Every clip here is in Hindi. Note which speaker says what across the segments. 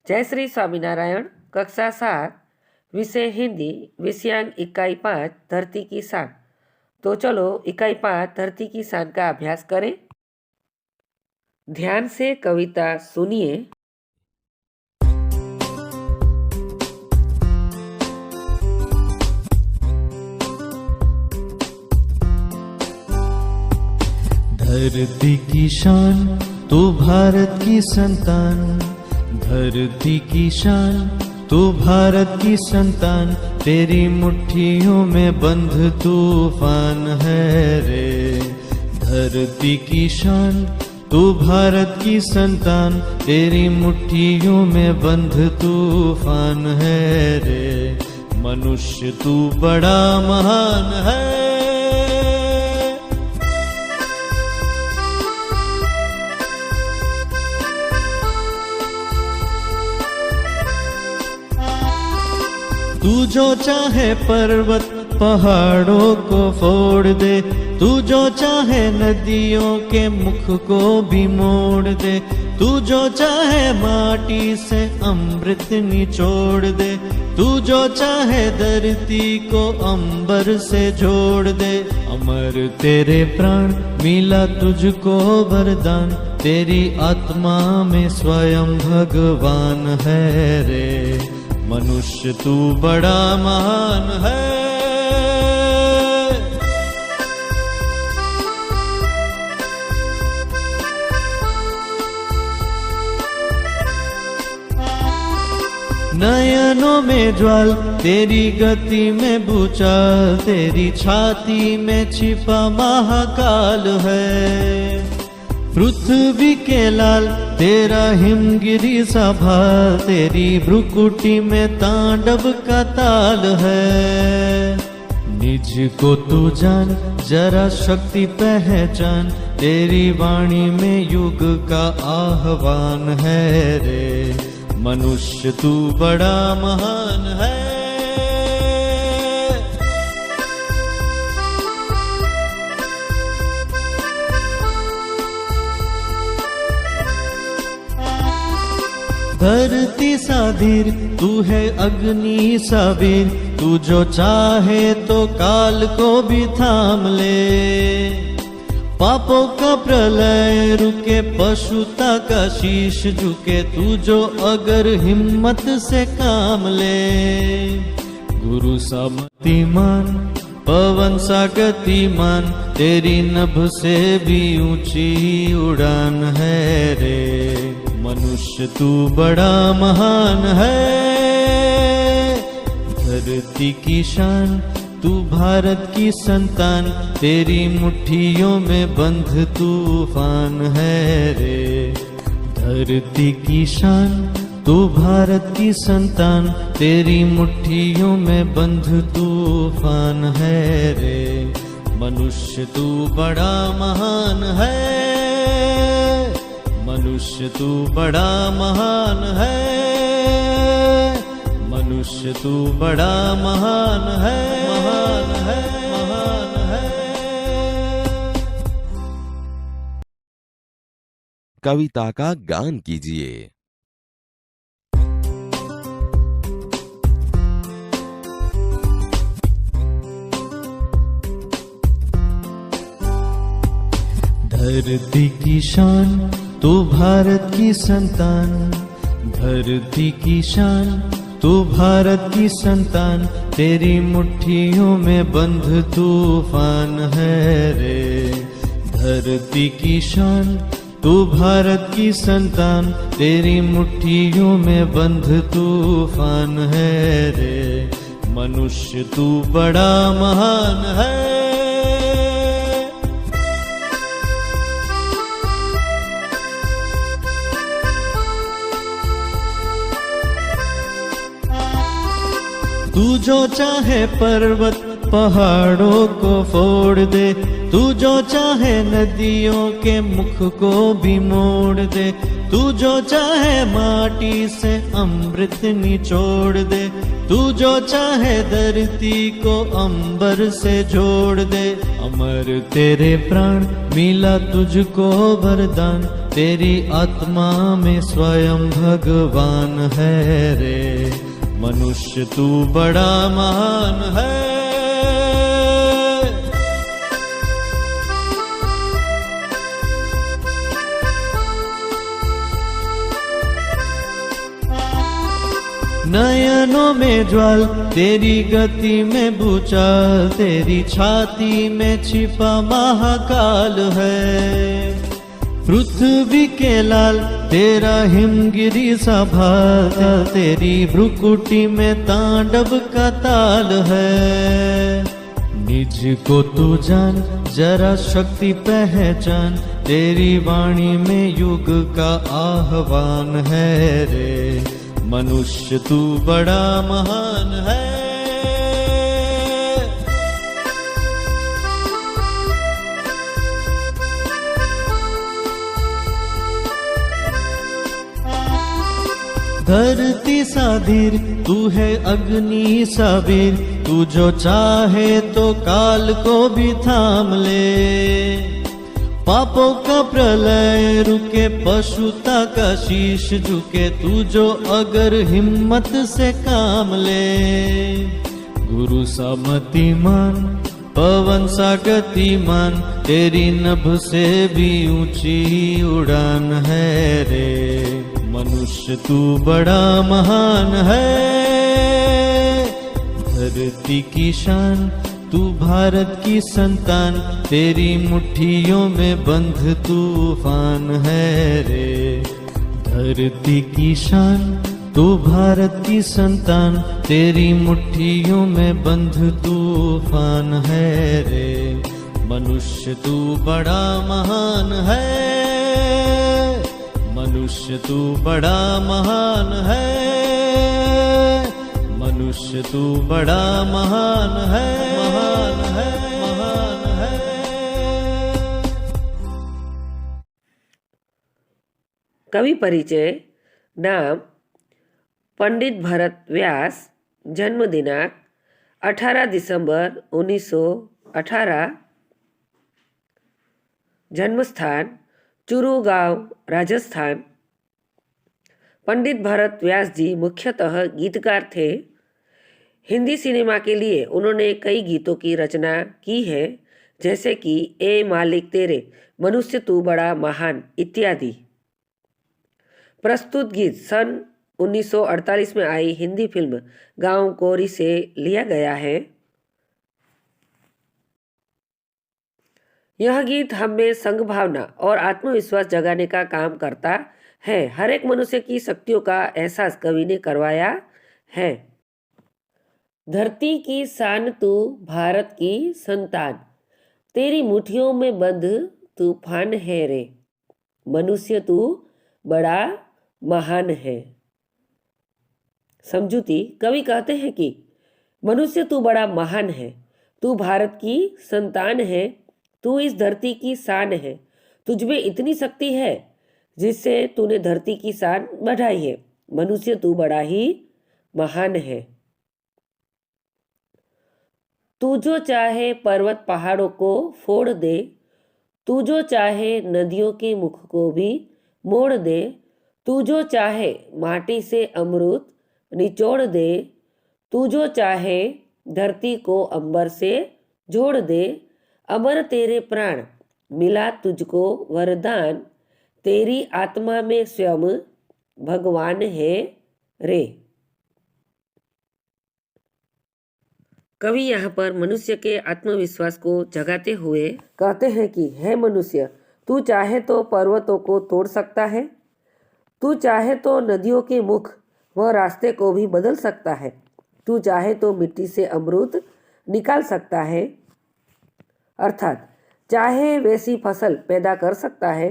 Speaker 1: जय श्री स्वामीनारायण। कक्षा 7 विषय हिंदी, विषयांक इकाई 5 धरती की शान। तो चलो इकाई 5 धरती की शान का अभ्यास करें। ध्यान से कविता सुनिए।
Speaker 2: धरती की शान तू भारत की संतान, धरती की शान तू भारत की संतान, तेरी मुट्ठियों में बंध तूफान है रे। धरती की शान तू भारत की संतान, तेरी मुट्ठियों में बंध तूफान है रे। मनुष्य तू बड़ा महान है। तू जो चाहे पर्वत पहाड़ों को फोड़ दे, तू जो चाहे नदियों के मुख को भी मोड़ दे, तू जो चाहे माटी से अमृत निचोड़ दे, तू जो चाहे धरती को अंबर से जोड़ दे। अमर तेरे प्राण मिला तुझको वरदान, तेरी आत्मा में स्वयं भगवान है रे। मनुष्य तू बड़ा महान है। नयनों में ज्वाल, तेरी गति में भूचाल, तेरी छाती में छिपा महाकाल है। पृथ्वी के लाल तेरा हिमगिरी सा भाल, तेरी भ्रुकुटी में तांडव का ताल है। निज को तू जान, जरा शक्ति पहचान, तेरी वाणी में युग का आह्वान है रे। मनुष्य तू बड़ा महान है। धरती सा धीर तू है अग्नि सा वीर, तू जो चाहे तो काल को भी थाम ले। पापों का प्रलय रुके, पशुता का शीश झुके, तू जो अगर हिम्मत से काम ले। गुरु सा मतिमान, पवन सा गतिमान, तेरी नभ से भी ऊंची उड़ान है रे। मनुष्य तू बड़ा महान है। धरती की शान तू भारत की संतान, तेरी मुट्ठियों में बंध तूफान है रे। धरती की शान तू भारत की संतान, तेरी मुट्ठियों में बंध तूफान है रे। मनुष्य तू बड़ा महान है। मनुष्य तू बड़ा महान है। मनुष्य तू बड़ा महान है। महान है, महान है।
Speaker 3: कविता का गान कीजिए।
Speaker 2: धरती की शान तू भारत की संतान, धरती की शान तू भारत की संतान, तेरी मुट्ठियों में बंध तूफान है रे। धरती की शान तू भारत की संतान, तेरी मुट्ठियों में बंध तूफान है रे। मनुष्य तू बड़ा महान है। तू जो चाहे पर्वत पहाड़ों को फोड़ दे, तू जो चाहे नदियों के मुख को भी मोड़ दे, तू जो चाहे माटी से अमृत निचोड़ दे, तू जो चाहे धरती को अंबर से जोड़ दे। अमर तेरे प्राण मिला तुझको वरदान, तेरी आत्मा में स्वयं भगवान है रे। मनुष्य तू बड़ा महान है। नयनों में ज्वाल, तेरी गति में भूचाल, तेरी छाती में छिपा महाकाल है। पृथ्वी के लाल तेरा हिमगिरी सा भाल, तेरी भ्रुकुटी में तांडव का ताल है। निज को तू जान, जरा शक्ति पहचान, तेरी वाणी में युग का आह्वान है रे। मनुष्य तू बड़ा महान है। धरती सा धीर, तू है अग्नि सा वीर, तू जो चाहे तो काल को भी थाम ले। पापों का प्रलय रुके, पशुता का शीश झुके, तू जो अगर हिम्मत से काम ले। गुरु सा मतिमान, पवन सा गतिमान, तेरी नभ से भी ऊंची उड़ान है रे। मनुष्य तू बड़ा महान है। धरती की शान, तू भारत की संतान, तेरी मुट्ठियों में बंध तूफान है रे। धरती की शान, तू भारत की संतान, तेरी मुट्ठियों में बंध तूफान है रे। मनुष्य तू बड़ा महान है। मनुष्य तू बड़ा महान है। मनुष्य तू बड़ा महान है। महान है, महान है।
Speaker 1: कवि परिचय। नाम पंडित भरत व्यास, जन्म दिनांक 18 दिसंबर 1918, जन्मस्थान चूरू गांव, राजस्थान। पंडित भरत व्यास जी मुख्यतः गीतकार थे। हिंदी सिनेमा के लिए उन्होंने कई गीतों की रचना की है, जैसे कि ए मालिक तेरे, मनुष्य तू बड़ा महान इत्यादि। प्रस्तुत गीत सन 1948 में आई हिंदी फिल्म गांव कोरी से लिया गया है। यह गीत हम में संघ भावना और आत्मविश्वास जगाने का काम करता है। हर एक मनुष्य की शक्तियों का एहसास कवि ने करवाया है। धरती की शान तू भारत की संतान, तेरी मुट्ठियों में बंद तूफान है रे। मनुष्य तू बड़ा महान है। समझूती। कवि कहते हैं कि मनुष्य तू बड़ा महान है, तू भारत की संतान है, तू इस धरती की शान है। तुझमें इतनी शक्ति है जिससे तूने धरती की शान बढ़ाई है। मनुष्य तू बड़ा ही महान है। तू जो चाहे पर्वत पहाड़ों को फोड़ दे, तू जो चाहे नदियों के मुख को भी मोड़ दे, तू जो चाहे माटी से अमृत निचोड़ दे, तू जो चाहे धरती को अंबर से जोड़ दे। अमर तेरे प्राण मिला तुझको वरदान, तेरी आत्मा में स्वयं भगवान है रे। कवि यहाँ पर मनुष्य के आत्मविश्वास को जगाते हुए कहते हैं कि हे मनुष्य, तू चाहे तो पर्वतों को तोड़ सकता है, तू चाहे तो नदियों के मुख व रास्ते को भी बदल सकता है, तू चाहे तो मिट्टी से अमृत निकाल सकता है, अर्थात चाहे वैसी फसल पैदा कर सकता है।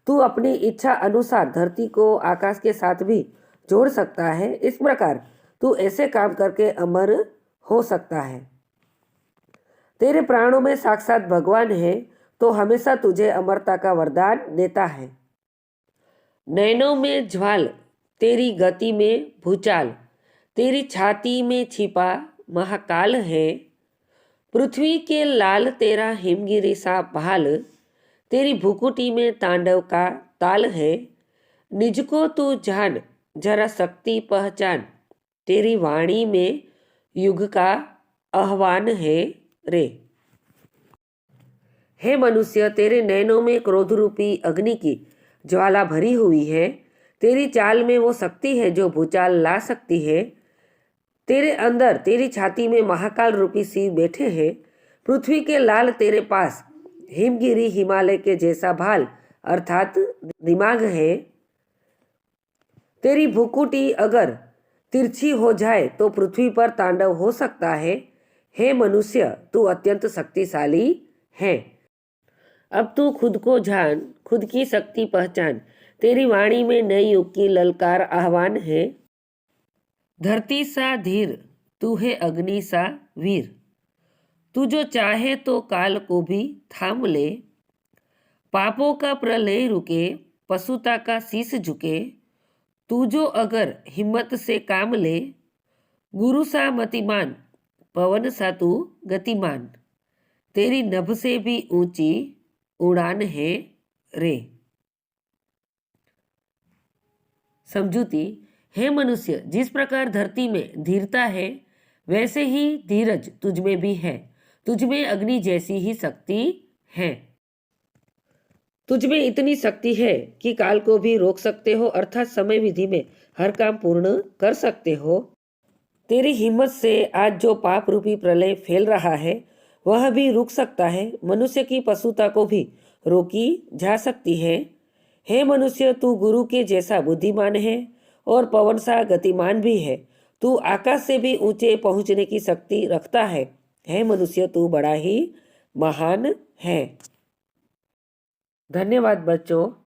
Speaker 1: तू अपनी इच्छा अनुसार धरती को आकाश के साथ भी जोड़ सकता है। इस प्रकार तू ऐसे काम करके अमर हो सकता है। तेरे प्राणों में साक्षात भगवान है, तो हमेशा तुझे अमरता का वरदान देता है। नैनों में ज्वाल, तेरी गति में भूचाल, तेरी छाती में छिपा महाकाल है। पृथ्वी के लाल तेरा हिमगिरी सा भाल, तेरी भुकुटी में तांडव का ताल है। निज को तू जान, जरा शक्ति पहचान, तेरी वाणी में युग का आह्वान है रे। हे मनुष्य, तेरे नैनों में क्रोध रूपी अग्नि की ज्वाला भरी हुई है। तेरी चाल में वो शक्ति है जो भूचाल ला सकती है। तेरे अंदर, तेरी छाती में महाकाल रूपी शिव बैठे हैं। पृथ्वी के लाल तेरे पास हिमगिरी हिमालय के जैसा भाल अर्थात दिमाग है। तेरी भुकुटी अगर तिरछी हो जाए तो पृथ्वी पर तांडव हो सकता है। हे मनुष्य, तू अत्यंत शक्तिशाली है। अब तू खुद को जान, खुद की शक्ति पहचान, तेरी वाणी में नए युग की ललकार आह्वान है। धरती सा धीर, तू है अग्नि सा वीर, तू जो चाहे तो काल को भी थाम ले। पापों का प्रलय रुके, पशुता का शीश झुके, तू जो अगर हिम्मत से काम ले। गुरु सा मतिमान, पवन सा तू गतिमान, तेरी नभ से भी ऊंची उड़ान है रे। समझूती। हे मनुष्य, जिस प्रकार धरती में धीरता है वैसे ही धीरज तुझ में भी है। तुझ में अग्नि जैसी ही शक्ति है। तुझ में इतनी शक्ति है कि काल को भी रोक सकते हो, अर्थात समय विधि में हर काम पूर्ण कर सकते हो। तेरी हिम्मत से आज जो पाप रूपी प्रलय फैल रहा है वह भी रुक सकता है। मनुष्य की पशुता को भी रोकी जा सकती है। हे मनुष्य, तू गुरु के जैसा बुद्धिमान है और पवन सा गतिमान भी है। तू आकाश से भी ऊंचे पहुंचने की शक्ति रखता है। हे मनुष्य, तू बड़ा ही महान है। धन्यवाद बच्चों।